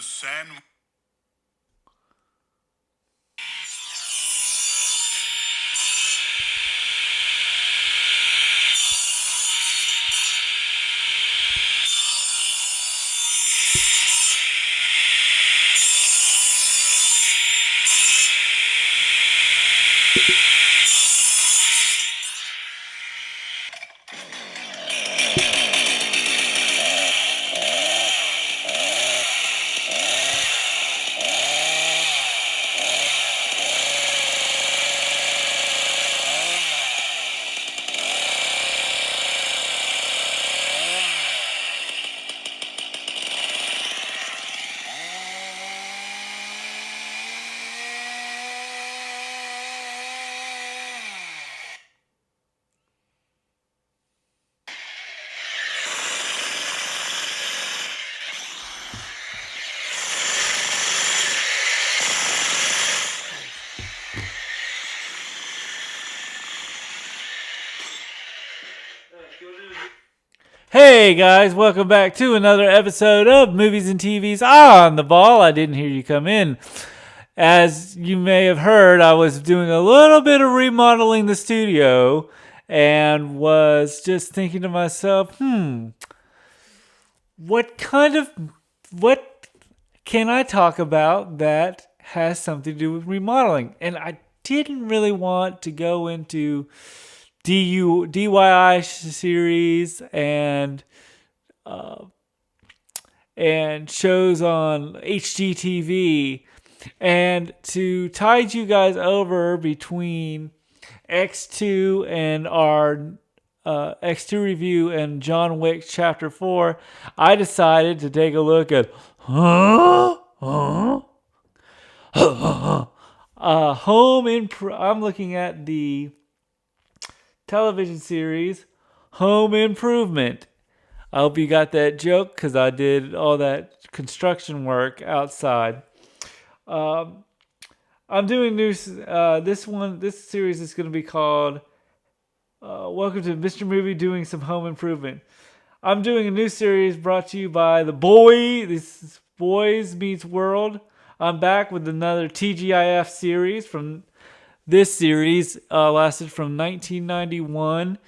the San. Hey guys, welcome back to another episode of Movies and TVs on the Ball. I didn't hear you come in. As you may have heard, I was doing a little bit of remodeling the studio and was just thinking to myself, what can I talk about that has something to do with remodeling? And I didn't really want to go into DIY series and shows on HGTV, and to tide you guys over between X2 and our X2 review and John Wick Chapter 4, I decided to take a look at I'm looking at the television series Home Improvement. I hope you got that joke because I did all that construction work outside. I'm doing new. This series is going to be called "Welcome to Mr. Movie Doing Some Home Improvement." I'm doing a new series brought to you by the Boy. This is Boys Meets World. I'm back with another TGIF series. From this series lasted from 1991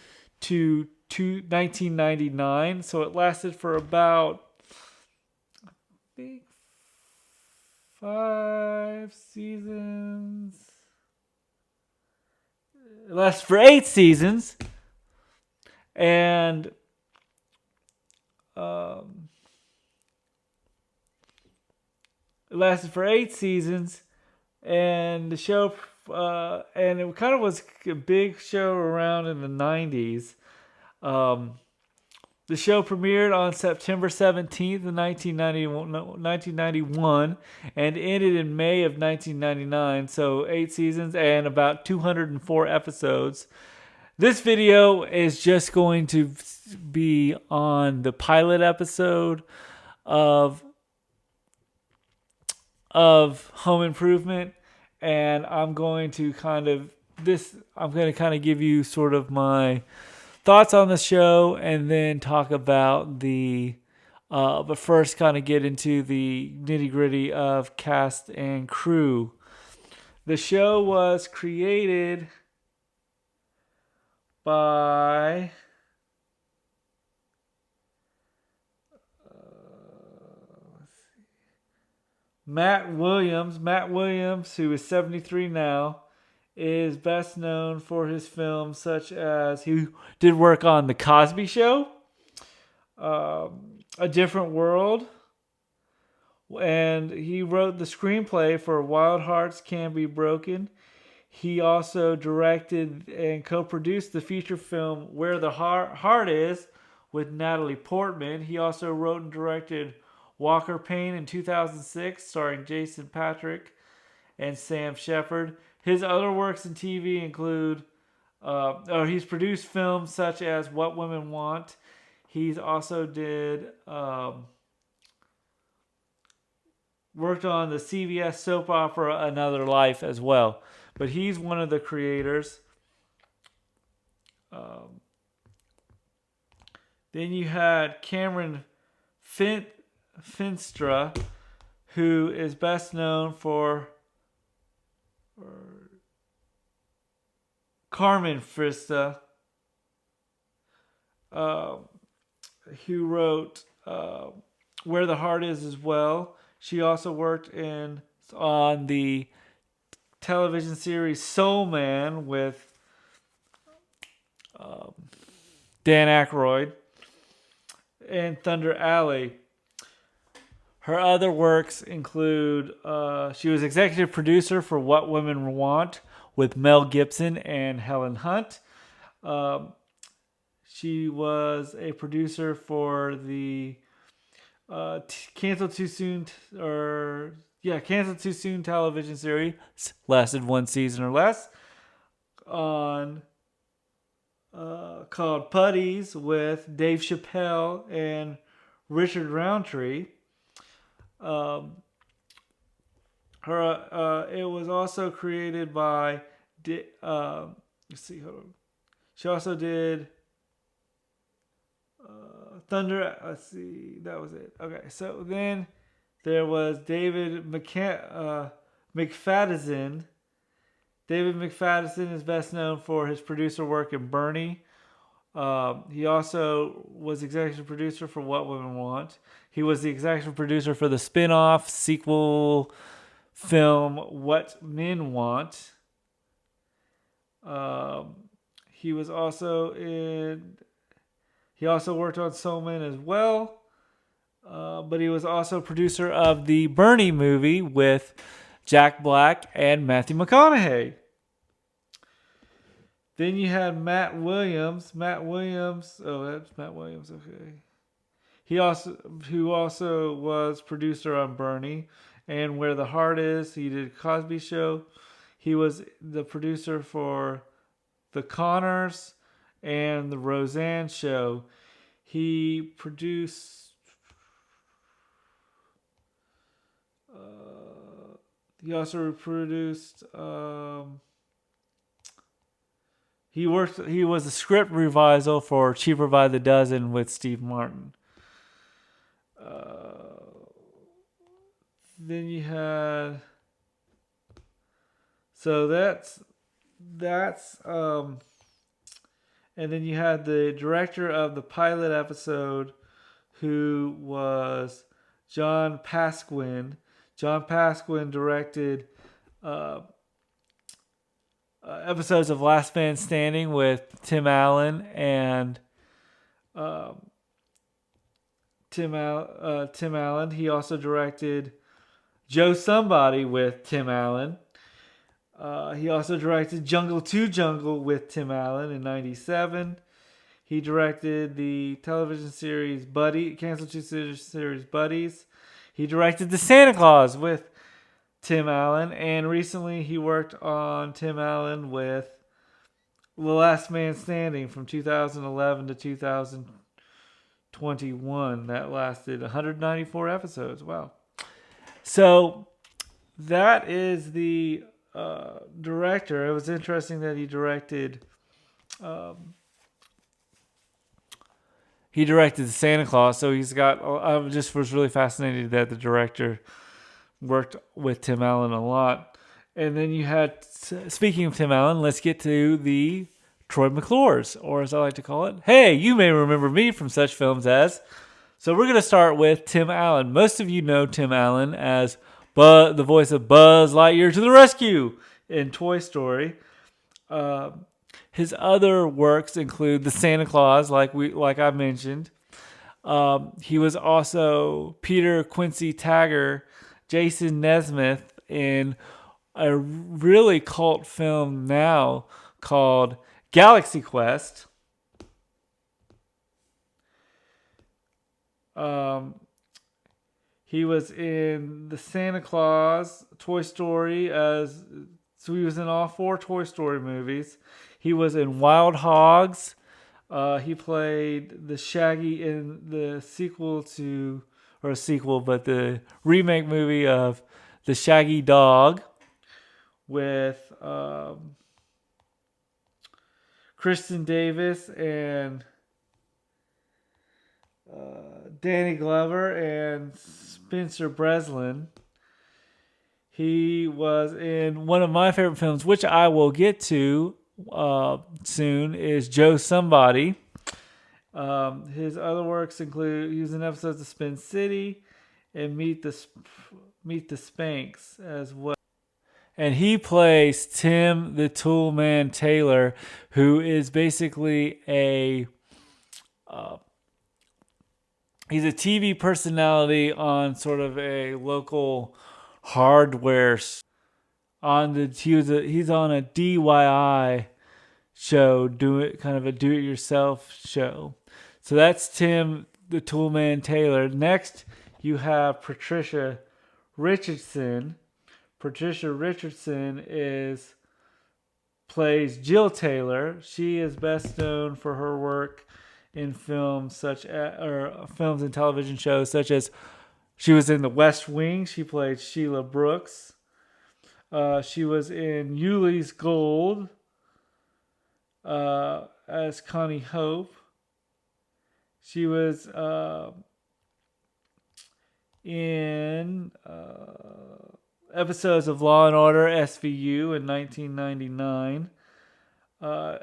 to 1999, so it lasted for about, I think, 5 seasons. It lasted for 8 seasons, and it lasted for 8 seasons, and the show, and it kind of was a big show around in the 90s. The show premiered on September 17th, 1991 and ended in May of 1999, so 8 seasons and about 204 episodes. This video is just going to be on the pilot episode of Home Improvement, and I'm going to kind of give you sort of my thoughts on the show, and then talk about but first kind of get into the nitty gritty of cast and crew. The show was created by Matt Williams. Matt Williams, who is 73 now, is best known for his films such as he did work on The Cosby Show, A Different World, and he wrote the screenplay for Wild Hearts Can Be Broken. He also directed and co-produced the feature film Where the Heart Is with Natalie Portman. He also wrote and directed Walker Payne in 2006, starring Jason Patric and Sam Shepard. His other works in TV include, he's produced films such as What Women Want. He's also worked on the CBS soap opera Another Life as well. But he's one of the creators. Then you had Cameron Finstra, who is best known for Carmen Frista, uh, who wrote Where the Heart Is as well. She also worked on the television series Soul Man with Dan Aykroyd and Thunder Alley. Her other works include she was executive producer for What Women Want with Mel Gibson and Helen Hunt. She was a producer for the Canceled Too Soon television series, lasted one season or less, on called Putties with Dave Chappelle and Richard Roundtree. It was also created by let's see, hold on. She also did Thunder. Let's see, that was it. Okay, so then there was David McFadden. David McFadden is best known for his producer work in Bernie. He also was executive producer for What Women Want. He was the executive producer for the spin-off sequel film What Men Want. He was also in. He also worked on Soul Man as well, but he was also producer of the Bernie movie with Jack Black and Matthew McConaughey. Then you had Matt Williams. Oh, that's Matt Williams. Okay. Who also was producer on Bernie and Where the Heart Is. He did Cosby Show. He was the producer for The Connors and The Roseanne Show. He produced. He also produced. He was a script revisal for Cheaper by the Dozen with Steve Martin. Then you had. So that's and then you had the director of the pilot episode, who was John Pasquin. John Pasquin directed episodes of Last Man Standing with Tim Allen and Tim Allen. He also directed Joe Somebody with Tim Allen. He also directed Jungle to Jungle with Tim Allen in '97. He directed the television series Canceled series Buddies. He directed The Santa Claus with Tim Allen, and recently he worked on Tim Allen with The Last Man Standing from 2011 to 2021. That lasted 194 episodes. Wow. So that is the director. It was interesting that he directed The Santa Claus. So he's got. I just was really fascinated that the director worked with Tim Allen a lot. And then you had, speaking of Tim Allen, let's get to the Troy McClures, or as I like to call it, hey, you may remember me from such films as. So we're going to start with Tim Allen. Most of you know Tim Allen as the voice of Buzz Lightyear to the rescue in Toy Story. His other works include The Santa Claus, like I mentioned. He was also Peter Quincy Taggart, Jason Nesmith in a really cult film now called Galaxy Quest. He was in The Santa Claus, Toy Story, so he was in all 4 Toy Story movies. He was in Wild Hogs. He played the Shaggy in the but the remake movie of The Shaggy Dog with Kristen Davis and Danny Glover and Spencer Breslin. He was in one of my favorite films, which I will get to soon, is Joe Somebody. His other works include he was in episodes of Spin City and Meet the Spanks as well. And he plays Tim the Toolman Taylor, who is basically he's a TV personality on sort of a local hardware he's on a DIY show, kind of a do-it-yourself show. So that's Tim the Toolman Taylor. Next, you have Patricia Richardson. Patricia Richardson plays Jill Taylor. She is best known for her work in films films and television shows such as she was in The West Wing. She played Sheila Brooks. She was in Yuli's Gold as Connie Hope. She was in episodes of Law and Order SVU in 1999.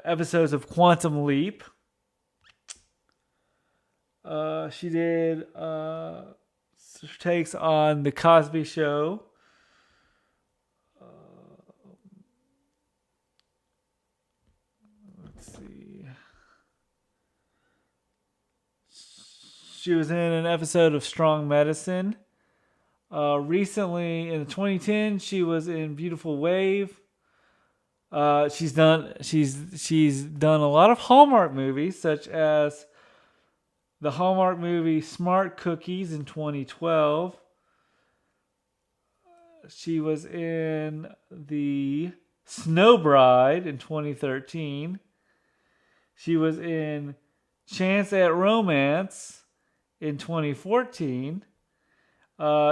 Episodes of Quantum Leap. She did takes on The Cosby Show. Let's see. She was in an episode of Strong Medicine. Recently, in 2010, she was in Beautiful Wave. She's done a lot of Hallmark movies, such as the Hallmark movie Smart Cookies in 2012. She was in the Snow Bride in 2013. She was in Chance at Romance in 2014.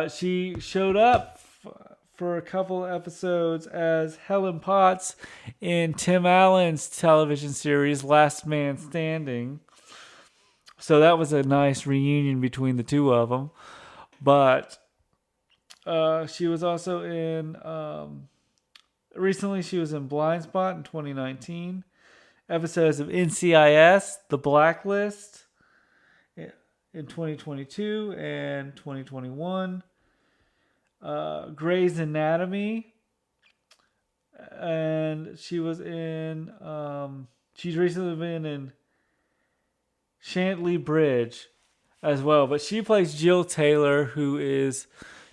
She showed up for a couple episodes as Helen Potts in Tim Allen's television series Last Man Standing. So that was a nice reunion between the two of them. But she was also in... recently, she was in Blind Spot in 2019. Episodes of NCIS, The Blacklist in 2022 and 2021. Grey's Anatomy. And she was in... she's recently been in Shantley Bridge as well. But she plays Jill Taylor, who is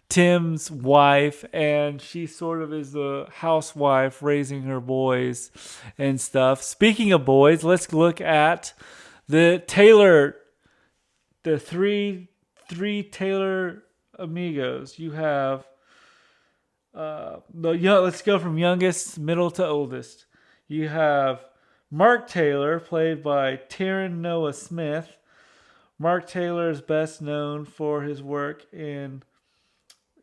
Tim's wife, and she sort of is the housewife raising her boys and stuff. Speaking of boys, let's look at the three Taylor amigos. You have let's go from youngest, middle to oldest. You have Mark Taylor, played by Taryn Noah Smith. Mark Taylor is best known for his work in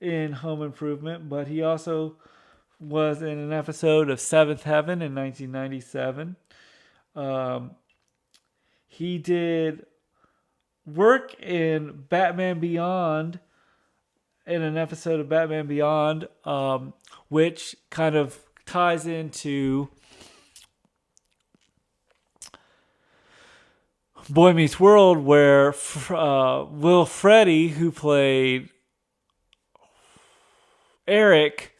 Home Improvement, but he also was in an episode of Seventh Heaven in 1997. He did work in Batman Beyond, in an episode of Batman Beyond, which kind of ties into Boy Meets World, where Will Freddy, who played Eric,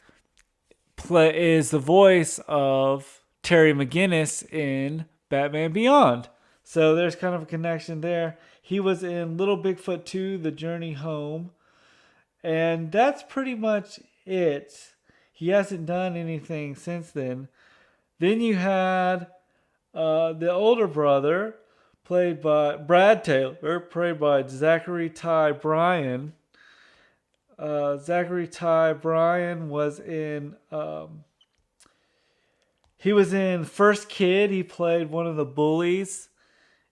is the voice of Terry McGinnis in Batman Beyond. So there's kind of a connection there. He was in Little Bigfoot 2, The Journey Home. And that's pretty much it. He hasn't done anything since then. Then you had the older brother, played by Brad Taylor, played by Zachary Ty Bryan. Zachary Ty Bryan was in... he was in First Kid. He played one of the bullies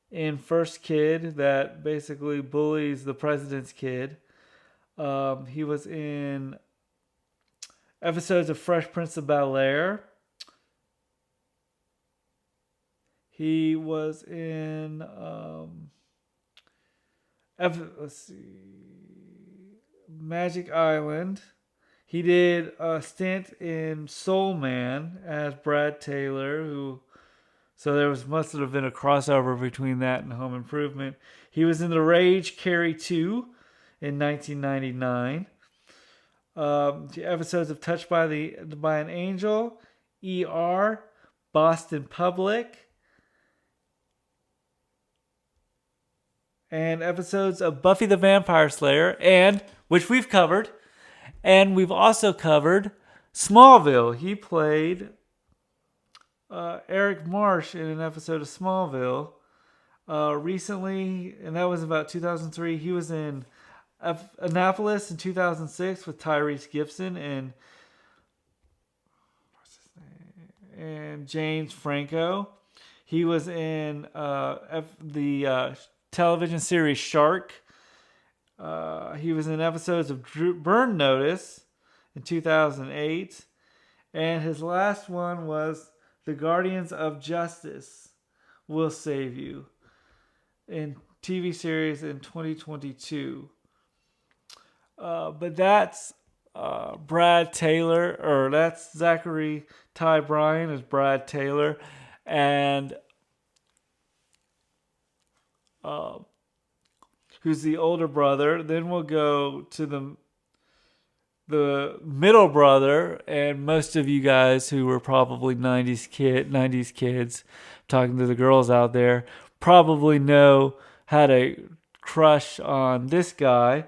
in First Kid that basically bullies the president's kid. He was in episodes of Fresh Prince of Bel-Air. He was in Magic Island. He did a stint in Soul Man as Brad Taylor, so must have been a crossover between that and Home Improvement. He was in The Rage Carrie 2 in 1999. The episodes of Touched by an Angel, ER, Boston Public, and episodes of Buffy the Vampire Slayer, and which we've covered, and we've also covered Smallville. He played Eric Marsh in an episode of Smallville recently, and that was about 2003. He was in Annapolis in 2006 with Tyrese Gibson and James Franco. He was in the television series Shark. He was in episodes of Burn Notice in 2008. And his last one was The Guardians of Justice Will Save You in TV series in 2022. But that's Brad Taylor, or that's Zachary Ty Bryan as Brad Taylor, and who's the older brother. Then we'll go to the middle brother, and most of you guys who were probably 90s kids, talking to the girls out there, probably had a crush on this guy.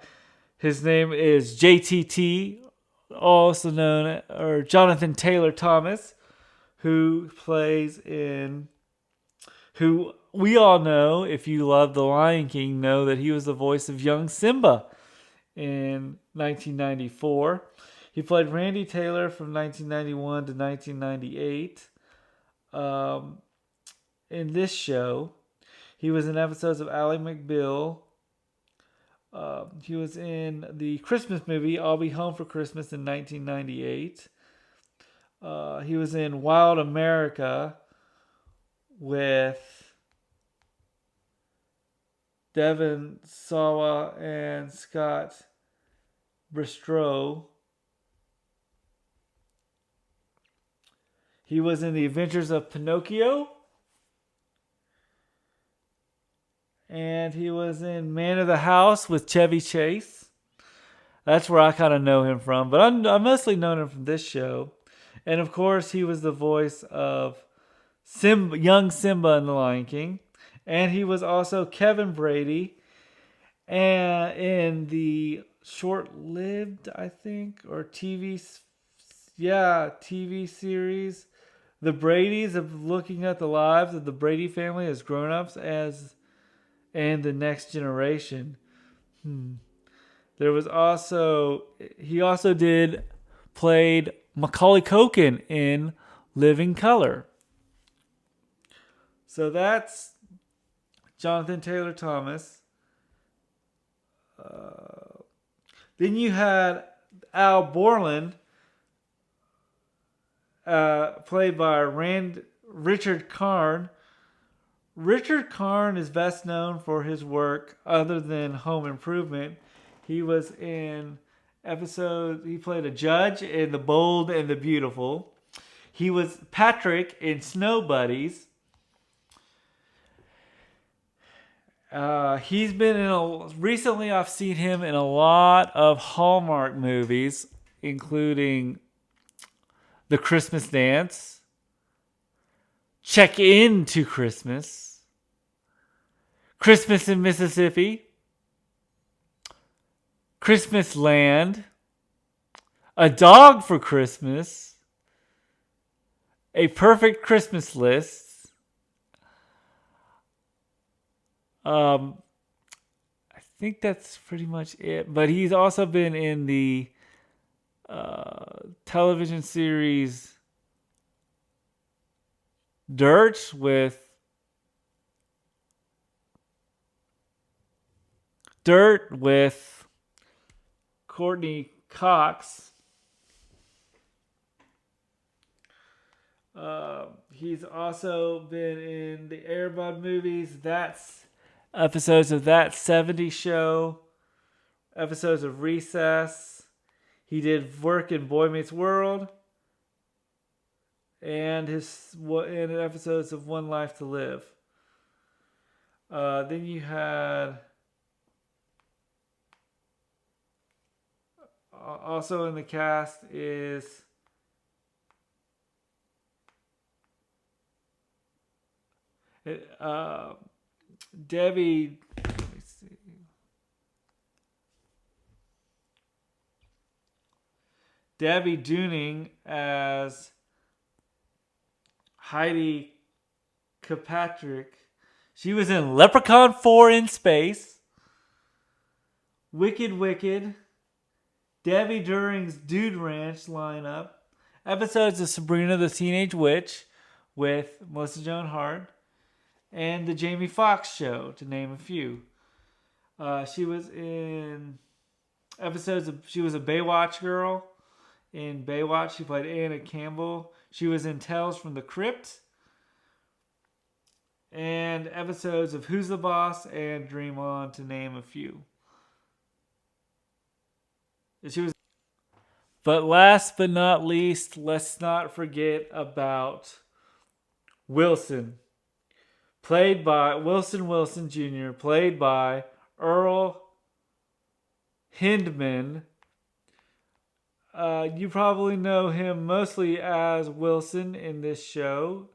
His name is JTT, also known or Jonathan Taylor Thomas, who we all know, if you love The Lion King, know that he was the voice of young Simba in 1994. He played Randy Taylor from 1991 to 1998. In this show, he was in episodes of Ally McBeal. He was in the Christmas movie I'll Be Home for Christmas in 1998. He was in Wild America with Devon Sawa and Scott Bristow. He was in The Adventures of Pinocchio. And he was in Man of the House with Chevy Chase. That's where I kind of know him from. But I mostly known him from this show. And of course, he was the voice of young Simba in The Lion King. And he was also Kevin Brady in the short-lived, I think, or TV series, The Bradys, of looking at the lives of the Brady family as grown-ups and the next generation. He also played Macaulay Culkin in Living Color. So that's Jonathan Taylor Thomas. Then you had Al Borland, played by Richard Karn. Richard Karn is best known for his work other than Home Improvement. He was in episodes, he played a judge in The Bold and the Beautiful. He was Patrick in Snow Buddies. Recently I've seen him in a lot of Hallmark movies, including The Christmas Dance, Check Into Christmas, Christmas in Mississippi, Christmas Land, A Dog for Christmas, A Perfect Christmas List. I think that's pretty much it. But he's also been in the television series Dirt with Courtney Cox. He's also been in the Air Bud movies. That's episodes of That 70s Show, episodes of Recess. He did work in Boy Meets World and in episodes of One Life to Live. Then you had also in the cast is Debbie. Let me see. Debbie Dooning as Heidi Kirkpatrick. She was in Leprechaun 4 in Space, Wicked Wicked, Debbie During's Dude Ranch lineup, episodes of Sabrina the Teenage Witch with Melissa Joan Hart, and The Jamie Foxx Show, to name a few. She was in episodes of, she was a Baywatch girl. In Baywatch, she played Anna Campbell. She was in Tales from the Crypt. And episodes of Who's the Boss and Dream On, to name a few. But last but not least, let's not forget about Willison. Played by Wilson Jr., played by Earl Hindman. You probably know him mostly as Wilson in this show.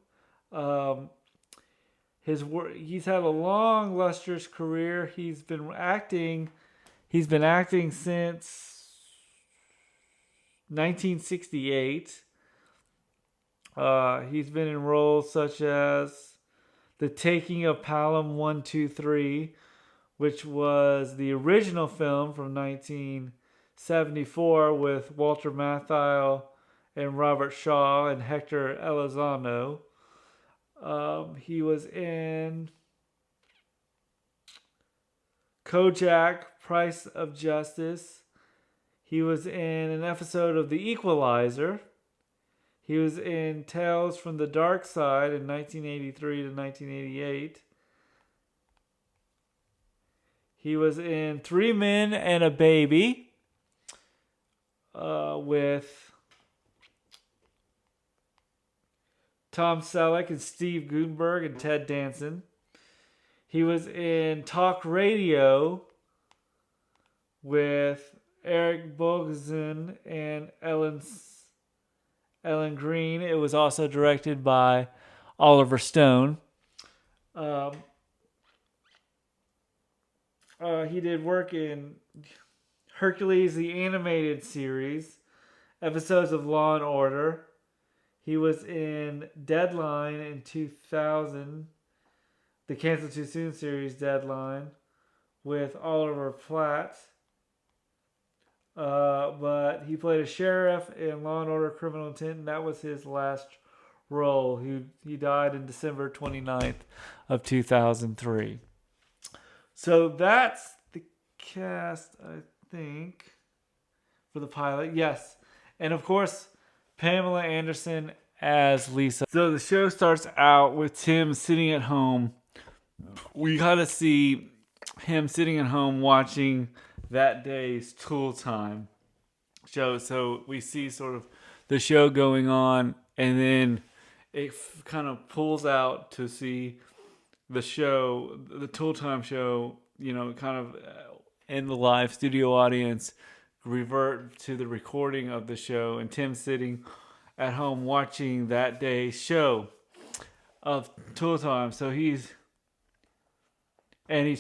He's had a long, lustrous career. He's been acting since 1968. He's been in roles such as The Taking of Pelham 123, which was the original film from 1974 with Walter Matthau and Robert Shaw and Hector Elizondo. He was in Kojak, Price of Justice. He was in an episode of The Equalizer. He was in Tales from the Dark Side in 1983 to 1988. He was in Three Men and a Baby with Tom Selleck and Steve Guttenberg and Ted Danson. He was in Talk Radio with Eric Bogosian and Ellen Green. It was also directed by Oliver Stone. He did work in Hercules, the animated series, episodes of Law and Order. He was in Deadline in 2000, the Cancel Too Soon series Deadline, with Oliver Platt. But he played a sheriff in Law and Order Criminal Intent, and that was his last role. He died in December 29th of 2003. So that's the cast, I think, for the pilot. Yes. And of course, Pamela Anderson as Lisa. So the show starts out with Tim sitting at home. We gotta see him sitting at home watching that day's Tool Time show. So we see sort of the show going on, and then it kind of pulls out to see the show, the Tool Time show, kind of in the live studio audience, revert to the recording of the show, and Tim sitting at home watching that day's show of Tool Time. So he's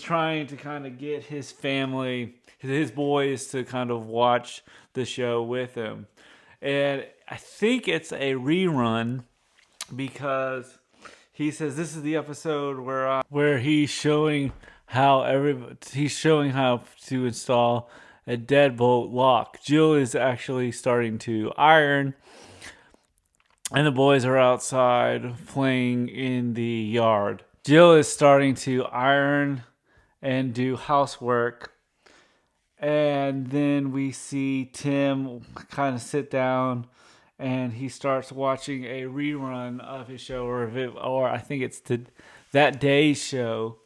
trying to kind of get his family, his boys, to kind of watch the show with him. And I think it's a rerun because he says this is the episode where he's showing how to install a deadbolt lock. Jill is actually starting to iron, and the boys are outside playing in the yard. Jill is starting to iron and do housework. And then we see Tim kind of sit down, and he starts watching a rerun of his show, or I think it's that day's show.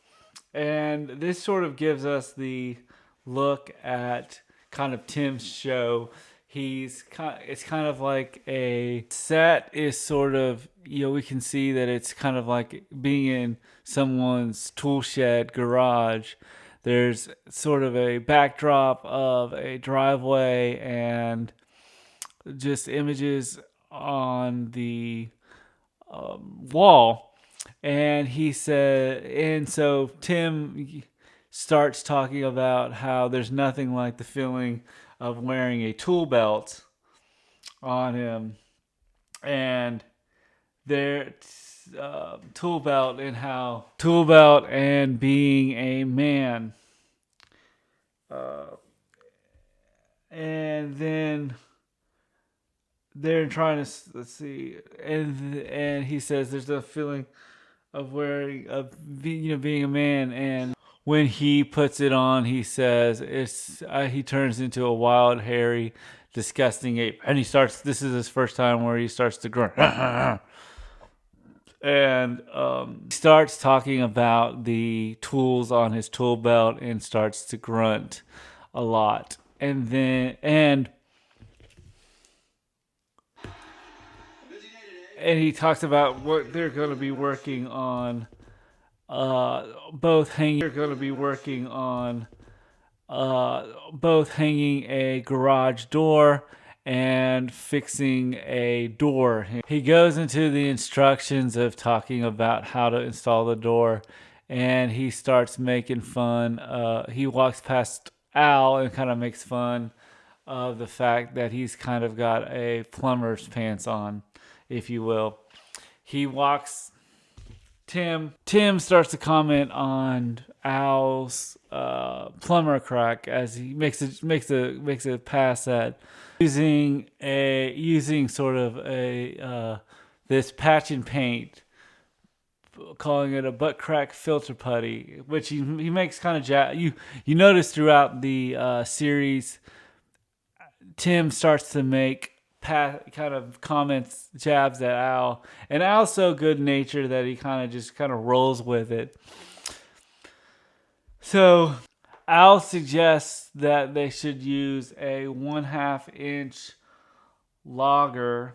And this sort of gives us the look at kind of Tim's show. it's kind of like a set is sort of, we can see that it's kind of like being in someone's tool shed garage. There's sort of a backdrop of a driveway and just images on the wall. And so Tim starts talking about how there's nothing like the feeling of wearing a tool belt on him, and their tool belt and being a man. And then they're trying to, let's see, and he says there's a feeling of being a man, and when he puts it on, he says he turns into a wild, hairy, disgusting ape, and this is his first time where he starts to grunt. And he starts talking about the tools on his tool belt and starts to grunt a lot. And he talks about what they're going to be working on, both hanging a garage door and fixing a door. He goes into the instructions of talking about how to install the door, and he starts making fun. He walks past Al and kind of makes fun of the fact that he's kind of got a plumber's pants on, if you will. Tim starts to comment on Al's plumber crack as he makes a pass at using sort of this patch and paint, calling it a butt crack filter putty, which he makes kind of you notice throughout the series. Tim starts to make kind of comments, jabs at Al, and Al's so good natured that he kind of rolls with it. So Al suggests that they should use a 1/2 inch logger,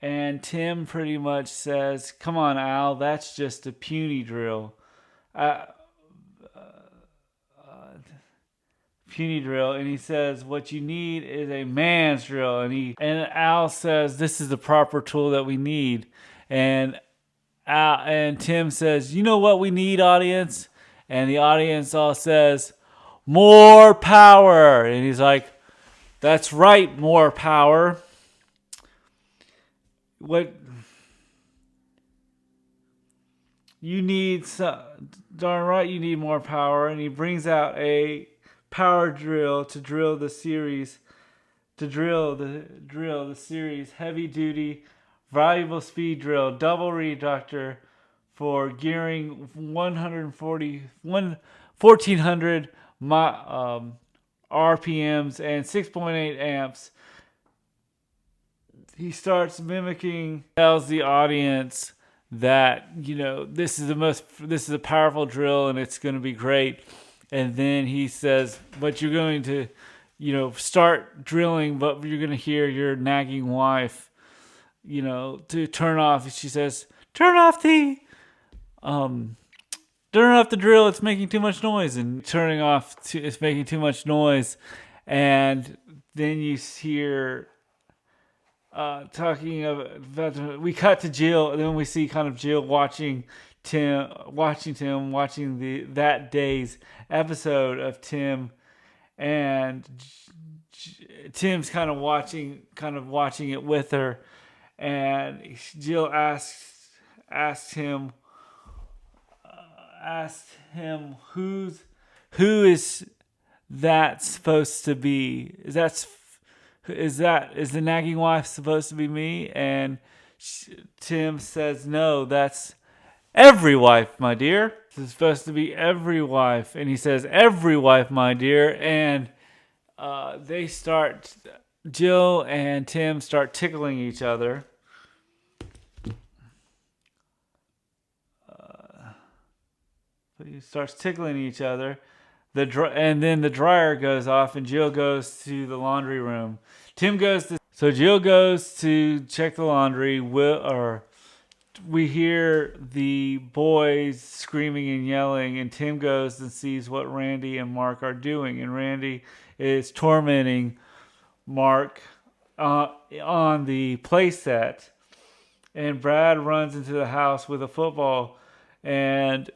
and Tim pretty much says, "Come on, Al, that's just a puny drill." And he says, "What you need is a man's drill." And Al says, "This is the proper tool that we need." And Tim says, "You know what we need, audience?" And the audience all says, "More power." And he's like, "That's right, more power. What you need, darn right, you need more power." And he brings out a power drill to drill the series heavy duty variable speed drill, double reductor for gearing 1400 RPMs and 6.8 amps. He starts tells the audience that, this is a powerful drill and it's going to be great. And then he says, "But you're going to, start drilling, but you're going to hear your nagging wife, to turn off." She says, turn off the drill. It's making too much noise." And it's making too much noise. And then you hear talking about, we cut to Jill, and then we see kind of Jill watching that day's episode of Tim, and Tim's kind of watching it with her, and Jill asked him who is that supposed to be? Is the nagging wife supposed to be me? And Tim says, "No, that's every wife, my dear. It's supposed to be every wife." And he says, "Every wife, my dear." And Jill and Tim start tickling each other. He starts tickling each other. And then the dryer goes off, and Jill goes to the laundry room. So Jill goes to check the laundry. We hear the boys screaming and yelling, and Tim goes and sees what Randy and Mark are doing, and Randy is tormenting Mark on the playset. And Brad runs into the house with a football, and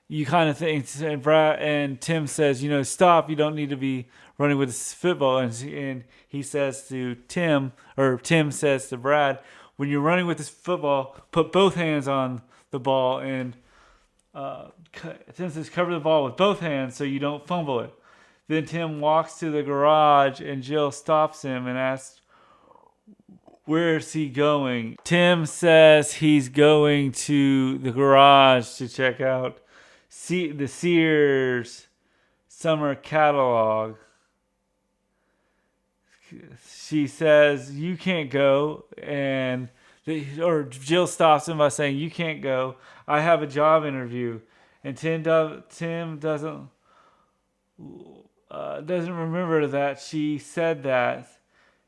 you kind of think, and Tim says, stop, you don't need to be running with this football. And he says to Tim, or Tim says to Brad, when you're running with this football, put both hands on the ball, and Tim says, cover the ball with both hands so you don't fumble it. Then Tim walks to the garage, and Jill stops him and asks, where is he going? Tim says he's going to the garage to check out the Sears summer catalog. She says, you can't go. Or Jill stops him by saying, you can't go. I have a job interview. And Tim doesn't remember that she said that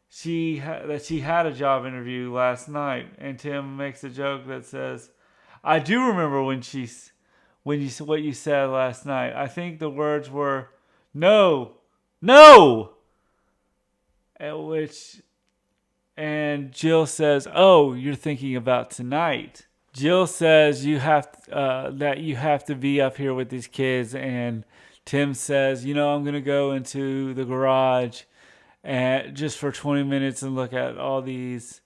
she had a job interview last night. And Tim makes a joke that says, I do remember what you said last night. I think the words were, no. And Jill says, oh, you're thinking about tonight. Jill says that you have to be up here with these kids. And Tim says, I'm going to go into the garage and just for 20 minutes and look at all these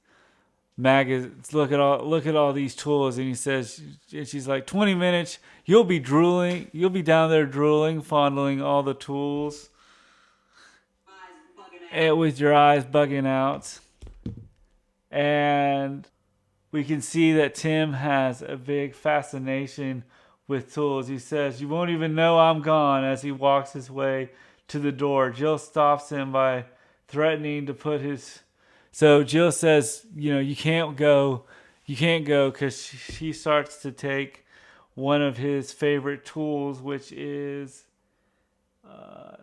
magazines, look at all these tools. And he says, and she's like, 20 minutes, you'll be down there drooling, fondling all the tools, and with your eyes bugging out. And we can see that Tim has a big fascination with tools. He says, you won't even know I'm gone, as he walks his way to the door. Jill stops him by threatening to put his... So Jill says, you can't go because she starts to take one of his favorite tools, which is a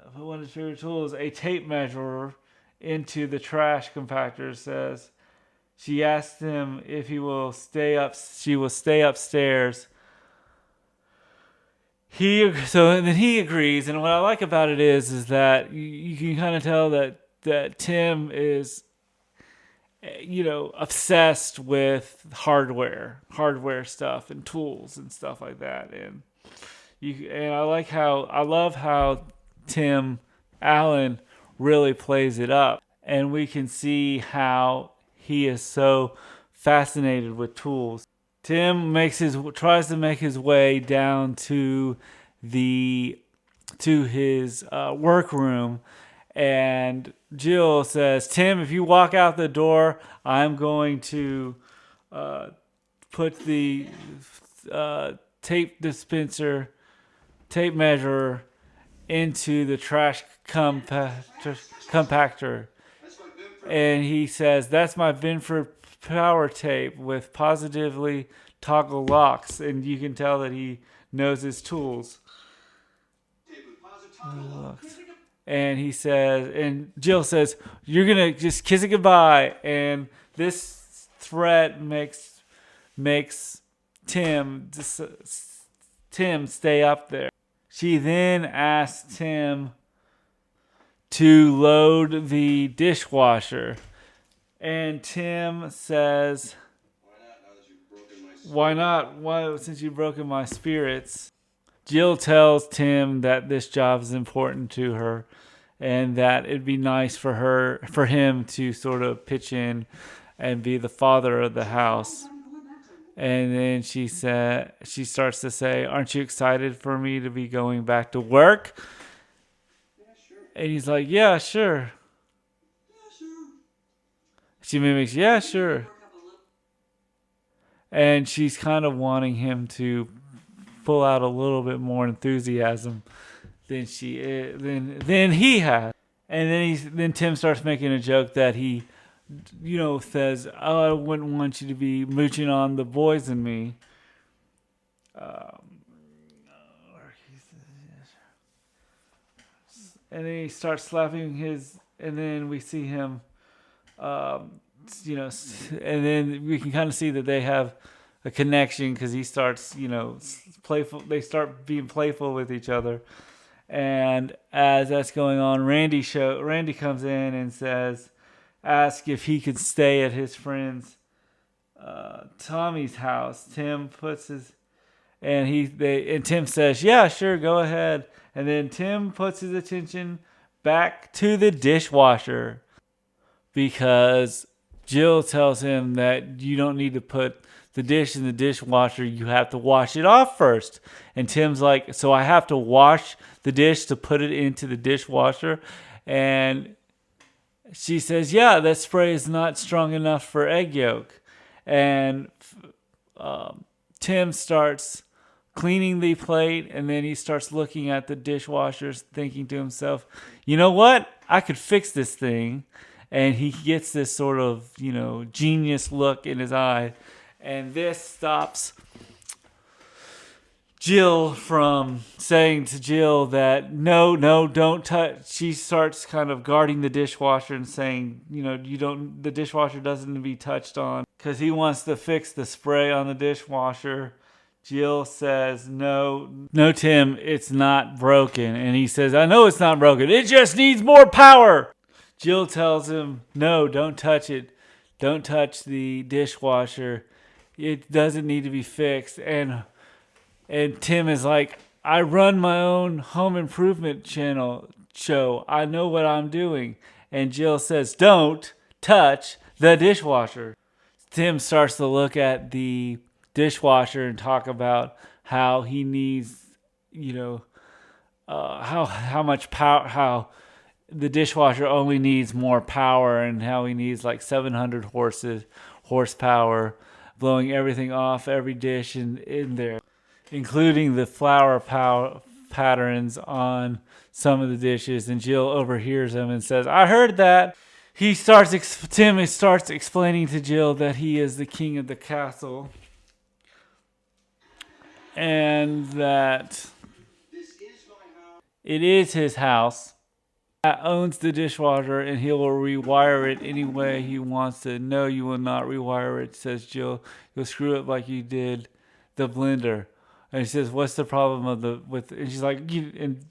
tape measure, into the trash compactor. Says she asked him if she will stay upstairs. And then he agrees, and what I like about it is that you can kind of tell that Tim is, obsessed with hardware stuff and tools and stuff like that. And I love how Tim Allen really plays it up, and we can see how he is so fascinated with tools. Tim tries to make his way down to his workroom, and Jill says, Tim, if you walk out the door, I'm going to put the tape measure into the trash compactor. And he says, that's my Vinford power tape with positively toggle locks. And you can tell that he knows his tools. And he says, and Jill says, you're going to just kiss it goodbye. And this threat makes Tim stay up there. She then asks Tim to load the dishwasher. And Tim says, why not? Why, since you've broken my spirits? Jill tells Tim that this job is important to her, and that it'd be nice for him to sort of pitch in and be the father of the house. And then she starts to say, aren't you excited for me to be going back to work? Yeah, sure. And he's like, yeah, sure. She mimics, yeah, sure. And she's kind of wanting him to pull out a little bit more enthusiasm than he has. And then Tim starts making a joke that he, says, oh, I wouldn't want you to be mooching on the boys and me. and then he starts slapping his, and then we see him, you know, and then we can kind of see that they have a connection because he starts, you know, playful. They start being playful with each other, and as that's going on, Randy comes in and ask if he could stay at his friend's Tommy's house. Tim puts his and Tim says, "Yeah, sure, go ahead." And then Tim puts his attention back to the dishwasher because Jill tells him that you don't need to put the dish in the dishwasher, you have to wash it off first. And Tim's like, "So I have to wash the dish to put it into the dishwasher?" And she says, "Yeah, that spray is not strong enough for egg yolk." And Tim starts cleaning the plate, and then he starts looking at the dishwashers, thinking to himself, "You know what? I could fix this thing." And he gets this sort of, you know, genius look in his eye. And this stops Jill from saying to Jill that no, don't touch. She starts kind of guarding the dishwasher and saying, you know, the dishwasher doesn't need to be touched on because he wants to fix the spray on the dishwasher. Jill says, no, Tim, it's not broken. And he says, "I know it's not broken. It just needs more power." Jill tells him, "No, don't touch it. Don't touch the dishwasher. It doesn't need to be fixed." And Tim is like, "I run my own home improvement show. I know what I'm doing." And Jill says, "Don't touch the dishwasher." Tim starts to look at the dishwasher and talk about how he needs, you know, how much power, how the dishwasher only needs more power, and how he needs like 700 horsepower, blowing everything off every dish in there, including the flour patterns on some of the dishes. And Jill overhears him and says, "I heard that." Tim starts explaining to Jill that he is the king of the castle, and that it is his house, that owns the dishwasher, and he will rewire it any way he wants to. "No, you will not rewire it," says Jill. "You'll screw it like you did the blender." And he says, "What's the problem and she's like, and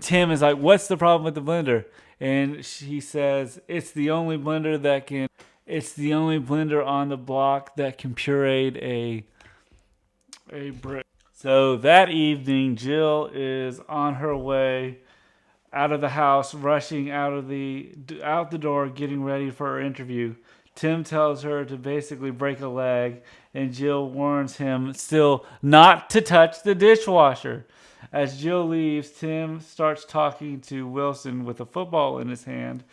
Tim is like, "What's the problem with the blender?" And she says, it's the only blender on the block that can puree a brick." So that evening, Jill is on her way out of the house, rushing out the door, getting ready for her interview. Tim tells her to basically break a leg, and Jill warns him still not to touch the dishwasher. As Jill leaves, Tim starts talking to Willison with a football in his hand,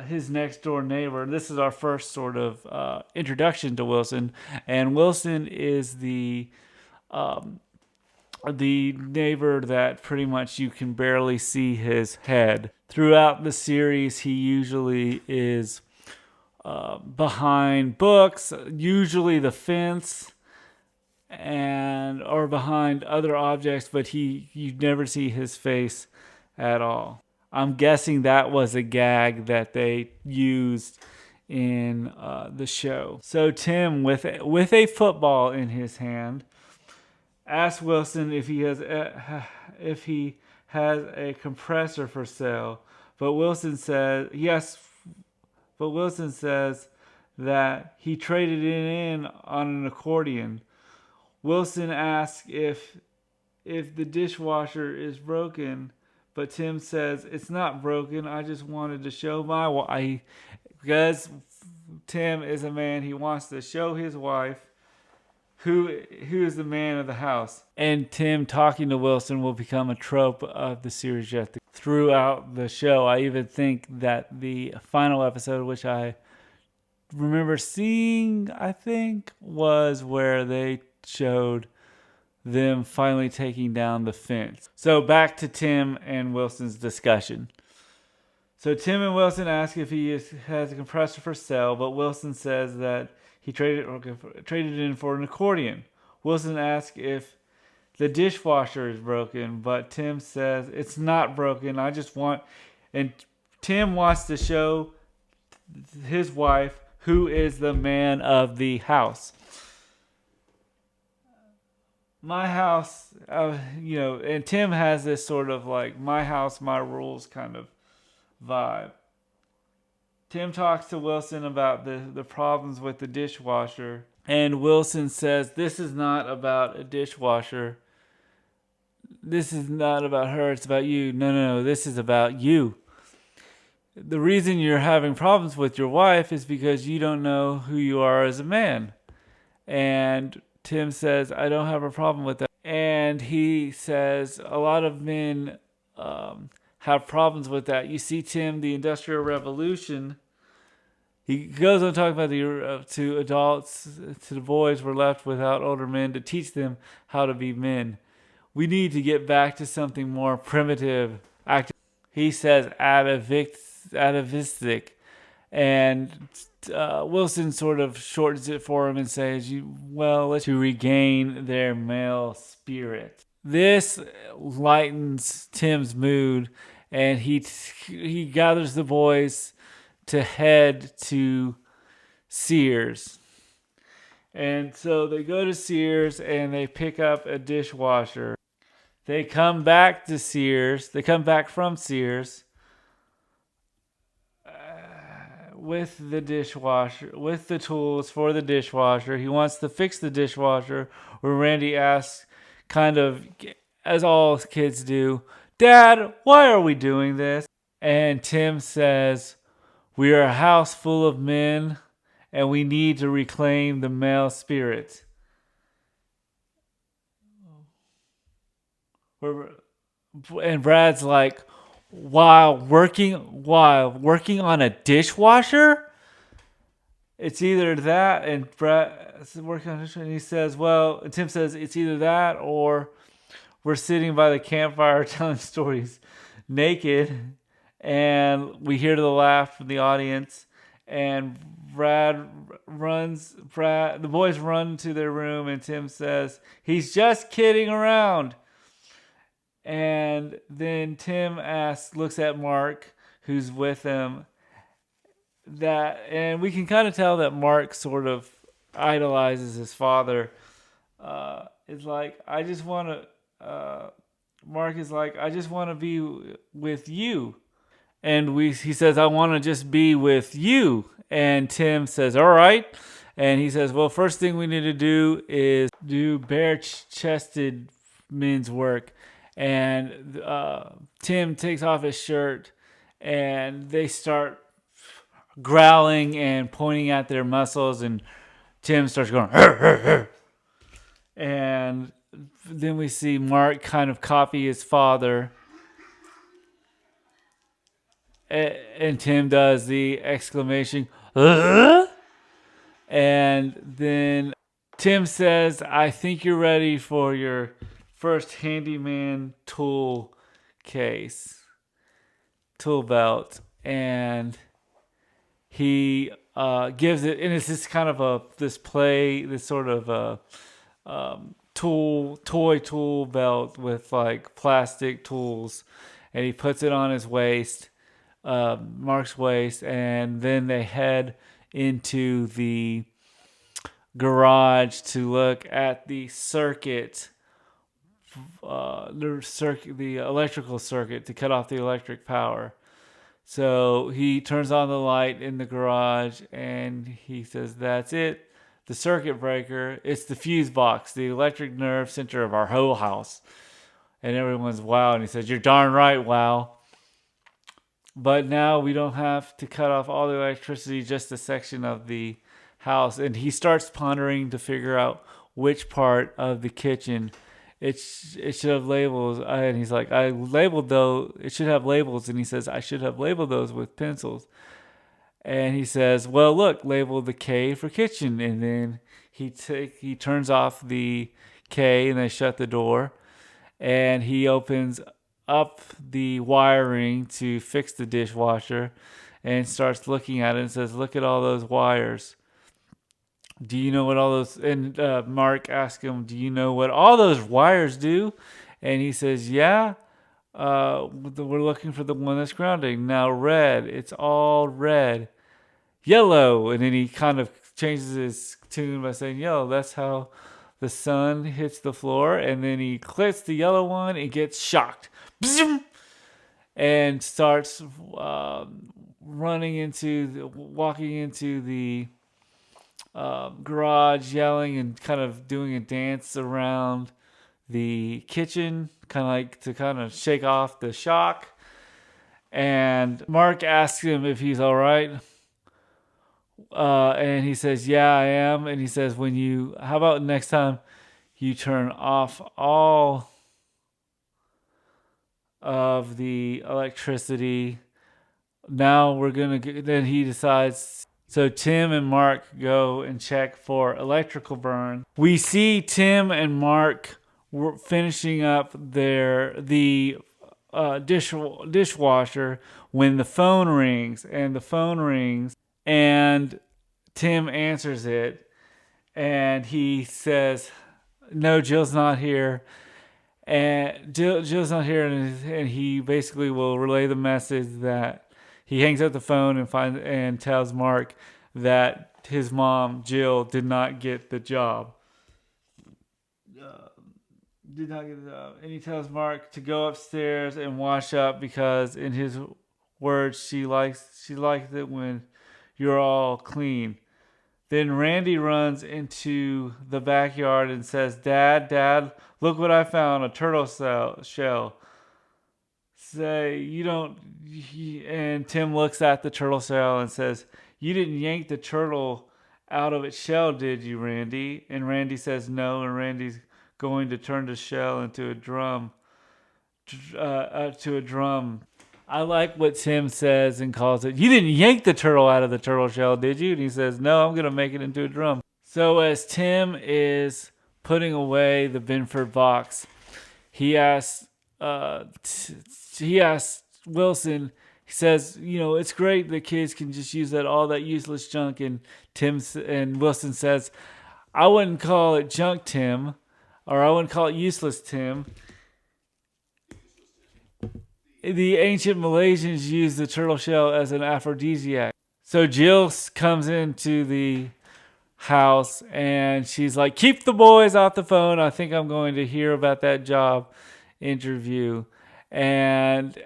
his next door neighbor. This is our first sort of introduction to Willison, and Willison is the neighbor that pretty much you can barely see his head. Throughout the series, he usually is behind books, usually the fence, or behind other objects, but you never see his face at all. I'm guessing that was a gag that they used in the show. So Tim, with a football in his hand, asks Willison if he has a compressor for sale, but Willison says yes. But Willison says that he traded it in on an accordion. Willison asks if the dishwasher is broken, but Tim says it's not broken. I just wanted to show my wife, because Tim is a man. He wants to show his wife who is the man of the house. And Tim talking to Willison will become a trope of the series throughout the show. I even think that the final episode, which I remember seeing, I think, was where they showed them finally taking down the fence. So back to Tim and Wilson's discussion. So Tim and Willison ask if he has a compressor for sale, but Willison says that he traded it in for an accordion. Willison asks if the dishwasher is broken, but Tim says it's not broken. And Tim wants to show his wife who is the man of the house. My house, and Tim has this sort of like my house, my rules kind of vibe. Tim talks to Willison about the problems with the dishwasher, and Willison says, "This is not about a dishwasher. This is not about her. It's about you. No. This is about you. The reason you're having problems with your wife is because you don't know who you are as a man." And Tim says, "I don't have a problem with that." And he says, a lot of men have problems with that. You see, Tim, the Industrial Revolution, he goes on talking about to adults, to the boys were left without older men to teach them how to be men. We need to get back to something more primitive. He says atavistic. And Willison sort of shortens it for him and says, let's regain their male spirit. This lightens Tim's mood, and he gathers the boys to head to Sears. And so they go to Sears and they pick up a dishwasher. They come back to Sears. They come back from Sears with the dishwasher, with the tools for the dishwasher. He wants to fix the dishwasher, where Randy asks, kind of, as all kids do, "Dad, why are we doing this?" And Tim says, "We are a house full of men, and we need to reclaim the male spirit." And Brad's like, while working on a dishwasher? It's either that, and Brad's working on a dishwasher, and he says, Tim says, it's either that or we're sitting by the campfire telling stories naked, and we hear the laugh from the audience, and the boys run to their room, and Tim says, "He's just kidding around." And then Tim looks at Mark, who's with him, and we can kind of tell that Mark sort of idolizes his father. It's like, Mark is like, "I just want to be with you." And he says, "I want to just be with you." And Tim says, "All right." And he says, "Well, first thing we need to do is do bare-chested men's work." And Tim takes off his shirt, and they start growling and pointing at their muscles, and Tim starts going, "Hur, hur, hur." And then we see Mark kind of copy his father, and Tim does the exclamation, "Huh?" And then Tim says, "I think you're ready for your first handyman tool belt." And he gives it, and it's this kind of this sort of toy tool belt with like plastic tools, and he puts it on his waist, Mark's waist, and then they head into the garage to look at the circuit. The electrical circuit to cut off the electric power. So he turns on the light in the garage, and he says, "That's it. The circuit breaker. It's the fuse box, the electric nerve center of our whole house." And everyone's wow. And he says, "You're darn right, wow. But now we don't have to cut off all the electricity, just a section of the house." And he starts pondering to figure out which part of the kitchen it should have labels. And he's like, "I labeled those. It should have labels." And he says, "I should have labeled those with pencils." And he says, "Well, look, label the K for kitchen." And then he turns off the K, and they shut the door. And he opens up the wiring to fix the dishwasher and starts looking at it and says, "Look at all those wires. do you know what all those, and Mark asks him, do you know what all those wires do? And he says, yeah, we're looking for the one that's grounding. Now red, it's all red. Yellow, and then he kind of changes his tune by saying yellow. That's how the sun hits the floor, and then he clicks the yellow one and gets shocked. Bzoom! And starts walking into the garage, yelling and kind of doing a dance around the kitchen, kind of like to kind of shake off the shock. And Mark asks him if he's all right. And he says, yeah, I am. And he says, how about next time you turn off all of the electricity? Now we're going to, then he decides. So Tim and Mark go and check for electrical burn. We see Tim and Mark finishing up the dishwasher when the phone rings, and Tim answers it, and he says, no, Jill's not here. And Jill's not here, and he basically will relay the message that he hangs up the phone and tells Mark that his mom, Jill, did not get the job. And he tells Mark to go upstairs and wash up because, in his words, she likes it when you're all clean. Then Randy runs into the backyard and says, Dad, look what I found, a turtle shell. Say, you don't, and Tim looks at the turtle shell and says, you didn't yank the turtle out of its shell, did you, Randy? And Randy says no, and Randy's going to turn the shell into a drum. I like what Tim says and calls it, you didn't yank the turtle out of the turtle shell, did you? And he says, no, I'm going to make it into a drum. So as Tim is putting away the Binford box, he asks Willison, he says, it's great that kids can just use all that useless junk. And Willison says, I wouldn't call it junk, Tim, or I wouldn't call it useless, Tim. The ancient Malaysians used the turtle shell as an aphrodisiac. So Jill comes into the house and she's like, keep the boys off the phone. I think I'm going to hear about that job interview. And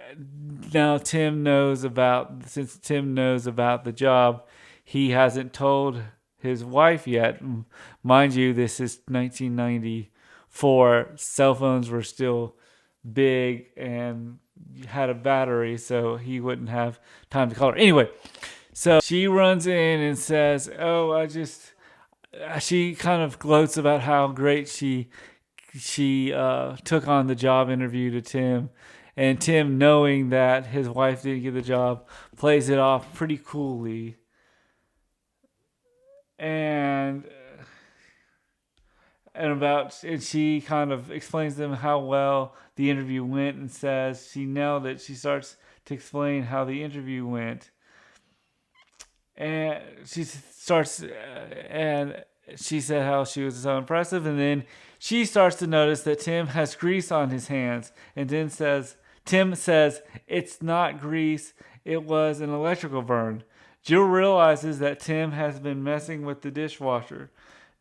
now since Tim knows about the job, he hasn't told his wife yet. Mind you, this is 1994. Cell phones were still big and had a battery, so he wouldn't have time to call her. Anyway, so she runs in and says, she kind of gloats about how great she took on the job interview to Tim. And Tim, knowing that his wife didn't get the job, plays it off pretty coolly. And she kind of explains to them how well the interview went and says she nailed it. She starts to explain how the interview went. And she said how she was so impressive. And then she starts to notice that Tim has grease on his hands. And then Tim says, it's not grease, it was an electrical burn. Jill realizes that Tim has been messing with the dishwasher.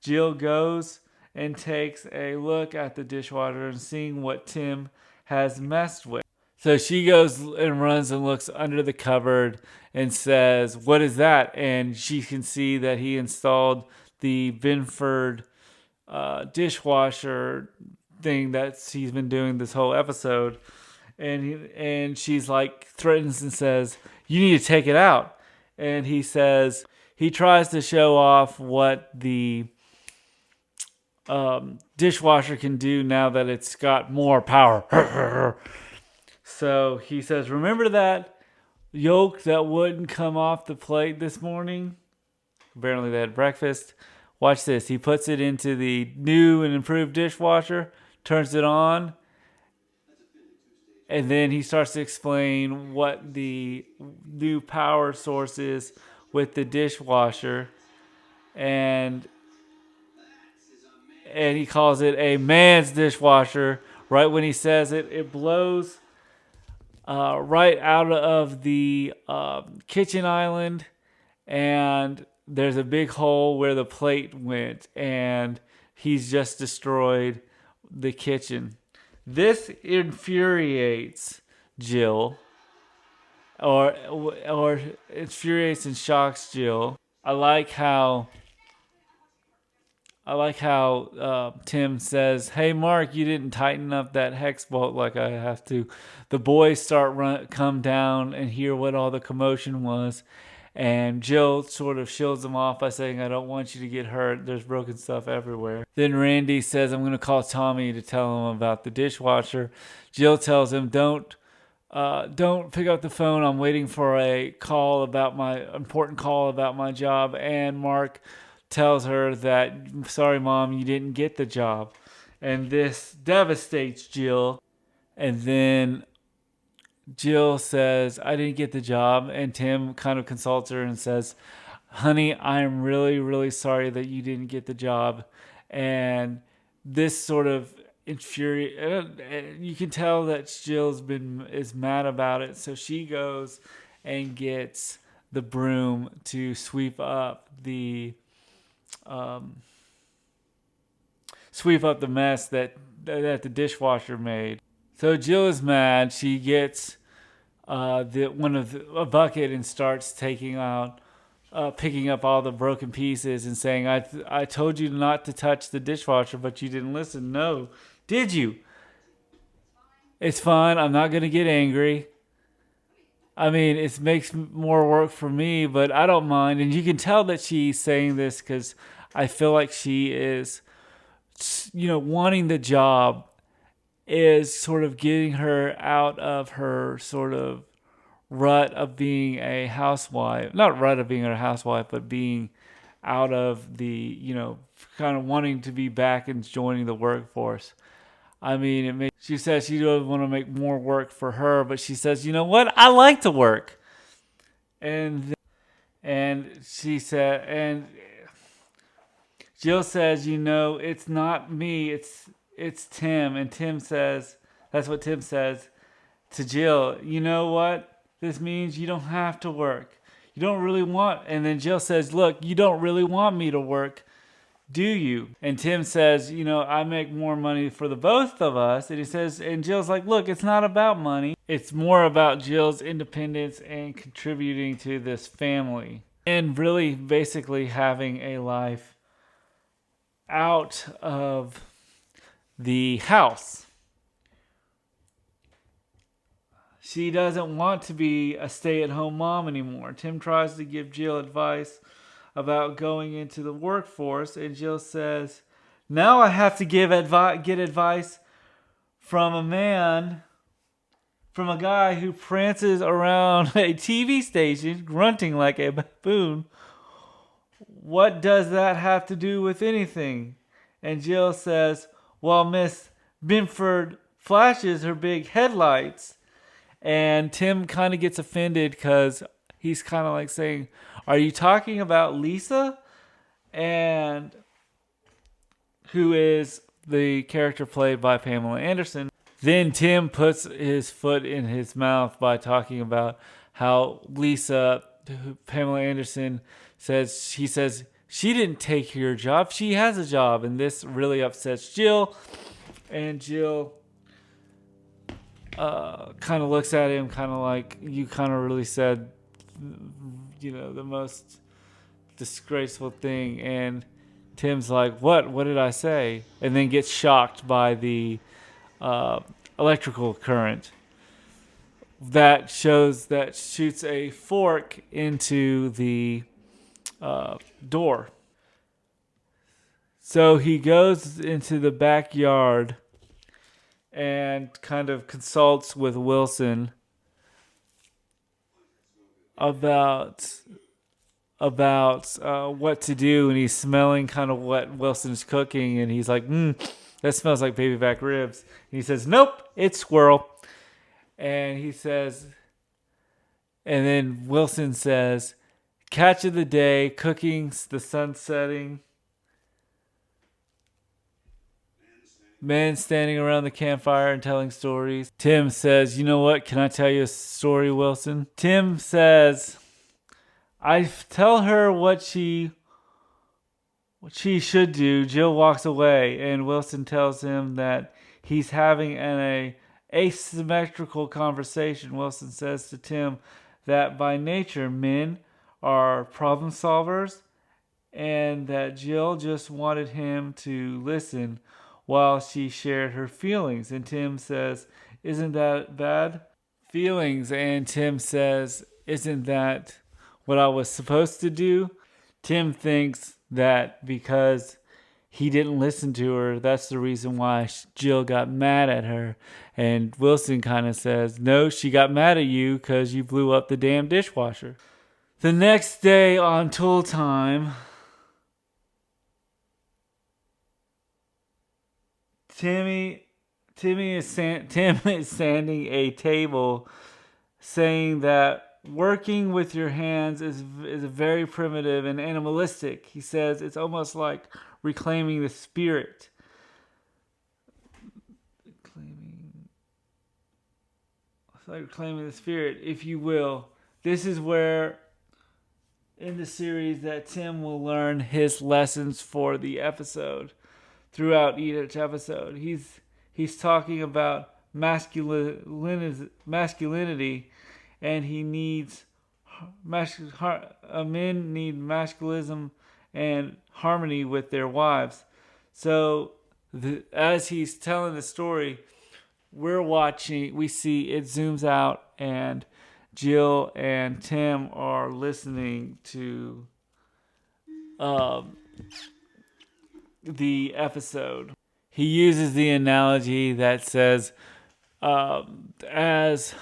Jill goes and takes a look at the dishwasher and seeing what Tim has messed with. So she goes and runs and looks under the cupboard and says, what is that? And she can see that he installed the Binford dishwasher thing that he's been doing this whole episode. And she's like, threatens and says, you need to take it out. And he says, he tries to show off what the dishwasher can do now that it's got more power. So he says, remember that yolk that wouldn't come off the plate this morning? Apparently they had breakfast. Watch this. He puts it into the new and improved dishwasher, turns it on, and then he starts to explain what the new power source is with the dishwasher. And and he calls it a man's dishwasher. Right when he says it, it blows right out of the kitchen island, and there's a big hole where the plate went, and he's just destroyed the kitchen. This infuriates Jill, or infuriates and shocks Jill. I like how Tim says, "Hey Mark, you didn't tighten up that hex bolt like I have to." The boys come down and hear what all the commotion was, and Jill sort of shields them off by saying, "I don't want you to get hurt. There's broken stuff everywhere." Then Randy says, "I'm going to call Tommy to tell him about the dishwasher." Jill tells him, "Don't pick up the phone. I'm waiting for a call about my important call about my job." And Mark tells her that, "Sorry, Mom, you didn't get the job." And this devastates Jill. And then Jill says, "I didn't get the job." And Tim kind of consults her and says, "Honey, I'm really, really sorry that you didn't get the job." And this sort of you can tell that Jill is mad about it. So she goes and gets the broom to sweep up the mess that the dishwasher made. So Jill is mad. She gets a bucket and starts picking up all the broken pieces and saying, I told you not to touch the dishwasher, but you didn't listen." "No, did you?" "It's fine. I'm not going to get angry. I mean, it makes more work for me, but I don't mind." And you can tell that she's saying this because I feel like she is, wanting the job is sort of getting her out of her sort of rut of being a housewife. Not rut of being a housewife, but being out of the, kind of wanting to be back and joining the workforce. I mean, she says she doesn't want to make more work for her, but she says, "You know what? I like to work." And Jill says, "It's not me, it's Tim." And that's what Tim says to Jill. "You know what? This means you don't have to work. You don't really want." And then Jill says, "Look, you don't really want me to work, do you?" And Tim says, "I make more money for the both of us." And Jill's like, "Look, it's not about money. It's more about Jill's independence and contributing to this family and really basically having a life out of the house." She doesn't want to be a stay-at-home mom anymore. Tim tries to give Jill advice about going into the workforce, and Jill says, "Now I have to get advice from a guy who prances around a TV station grunting like a baboon. What does that have to do with anything?" And Jill says, "Well, Miss Binford flashes her big headlights." And Tim kind of gets offended because he's kind of like saying, "Are you talking about Lisa?" And who is the character played by Pamela Anderson. Then Tim puts his foot in his mouth by talking about how Pamela Anderson says she didn't take your job. She has a job. And this really upsets Jill. And Jill kind of looks at him kind of like, "You kind of really said, the most disgraceful thing." And Tim's like, What did I say?" And then gets shocked by the electrical current that shoots a fork into the door. So he goes into the backyard and kind of consults with Willison about what to do, and he's smelling kind of what Wilson's cooking, and he's like, "That smells like baby back ribs." And he says, "Nope, it's squirrel." And then Willson says, "Catch of the day, cooking, the sun setting." Men standing around the campfire and telling stories. Tim says, "You know what? Can I tell you a story, Willison?" Tim says, "I tell her what she should do." Jill walks away, and Wilson tells him that he's having an asymmetrical conversation. Wilson says to Tim that by nature men are problem solvers, and that Jill just wanted him to listen while she shared her feelings. And Tim says, "Isn't that bad?" Feelings. And Tim says, "Isn't that what I was supposed to do?" Tim thinks that because he didn't listen to her, that's the reason why Jill got mad at her. And Wilson kind of says, "No, she got mad at you because you blew up the damn dishwasher." The next day on Tool Time, Tim is sanding a table, saying that working with your hands is very primitive and animalistic. He says it's almost like reclaiming the spirit. It's like reclaiming the spirit, if you will. This is where in the series that Tim will learn his lessons for the episode. Throughout each episode, he's talking about masculinity, and he needs men need masculinism and harmony with their wives. So as he's telling the story, we see it zooms out, and Jill and Tim are listening to the episode. He uses the analogy that says, as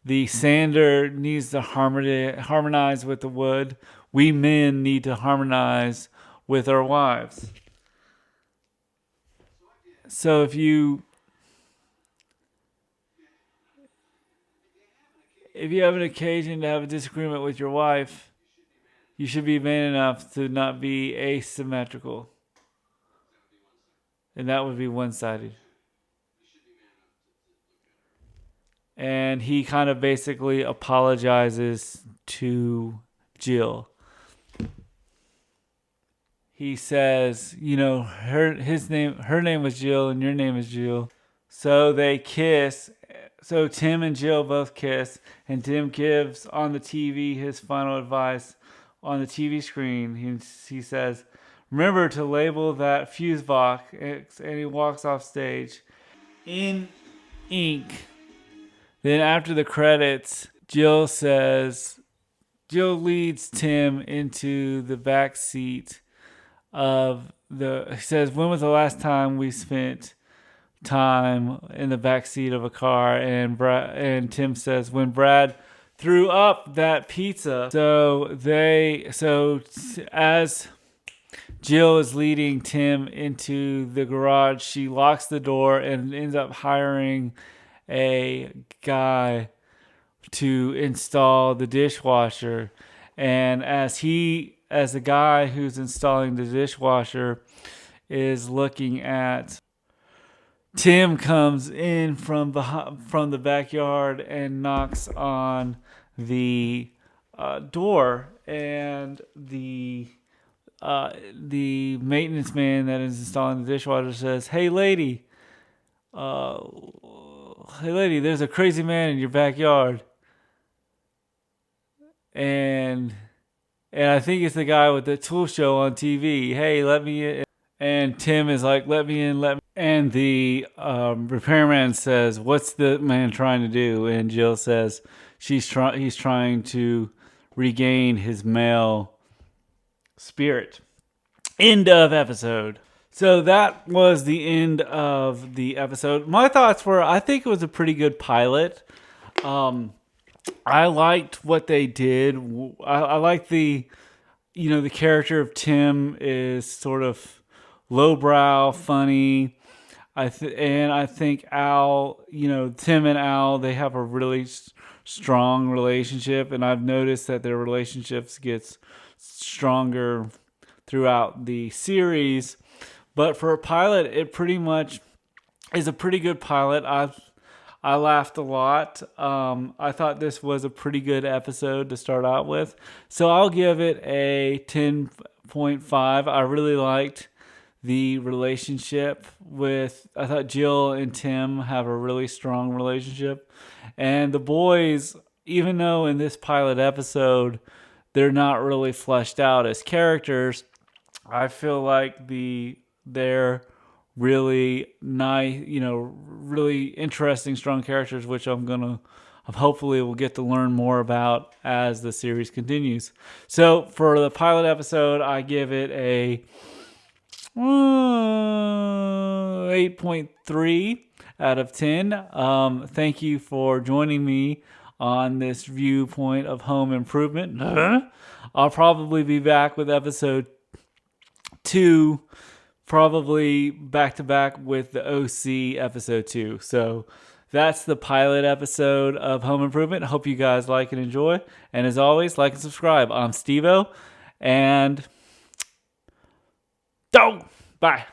the sander needs to harmonize with the wood, we men need to harmonize with our wives. So if you have an occasion to have a disagreement with your wife, you should be man enough to not be asymmetrical. And that would be one-sided. And he kind of basically apologizes to Jill. He says, her name was Jill and your name is Jill. So they kiss. So Tim and Jill both kiss, and Tim gives on the TV his final advice on the TV screen. He says, "Remember to label that fuse box," and he walks off stage. In ink. Then after the credits, Jill leads Tim into the back seat of he says, "When was the last time we spent time in the back seat of a car?" And Tim says, "When Brad threw up that pizza." So as Jill is leading Tim into the garage, she locks the door and ends up hiring a guy to install the dishwasher. And as the guy who's installing the dishwasher is looking at, Tim comes in from the backyard and knocks on the door, and the maintenance man that is installing the dishwasher says, "Hey lady, there's a crazy man in your backyard." And I think it's the guy with the tool show on TV. "Hey, let me in." And Tim is like, "Let me in, let me." And the repairman says, "What's the man trying to do?" And Jill says, he's trying to regain his male spirit. End of episode. So that was the end of the episode. My thoughts were, I think it was a pretty good pilot. I liked what they did. I like the character of Tim is sort of lowbrow, funny. I think Al, Tim and Al, they have a really strong relationship, and I've noticed that their relationships gets stronger throughout the series. But for a pilot, it pretty much is a pretty good pilot. I laughed a lot. I thought this was a pretty good episode to start out with. So I'll give it a 10.5. I really liked the relationship I thought Jill and Tim have a really strong relationship. And the boys, even though in this pilot episode, they're not really fleshed out as characters, I feel like they're really nice, really interesting, strong characters, which hopefully we'll get to learn more about as the series continues. So for the pilot episode, I give it a 8.3 out of 10. Thank you for joining me on this viewpoint of home improvement. I'll probably be back with episode 2, probably back to back with the OC episode 2. So that's the pilot episode of Home Improvement. Hope you guys like and enjoy. And as always, like and subscribe. I'm Steve-O, and bye.